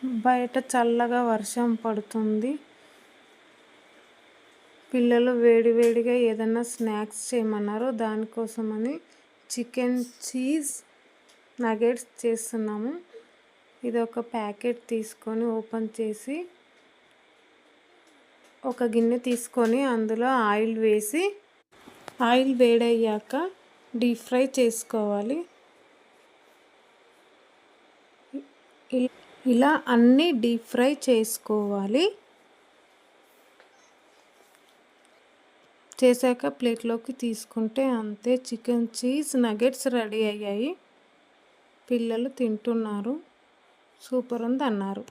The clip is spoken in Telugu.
బయట చల్లగా వర్షం పడుతుంది. పిల్లలు వేడివేడిగా ఏదన్నా స్నాక్స్ చేయమన్నారు. దానికోసమని చికెన్ చీజ్ నగెట్స్ చేస్తున్నాము. ఇది ఒక ప్యాకెట్ తీసుకొని ఓపెన్ చేసి ఒక గిన్నె తీసుకొని అందులో ఆయిల్ వేసి ఆయిల్ వేడయ్యాక డీప్ ఫ్రై చేసుకోవాలి. ఇలా అన్నీ డీప్ ఫ్రై చేసుకోవాలి. చేశాక ప్లేట్లోకి తీసుకుంటే అంతే, చికెన్ చీజ్ నగెట్స్ రెడీ అయ్యాయి. పిల్లలు తింటున్నారు. సూపర్ ఉంది అన్నారు.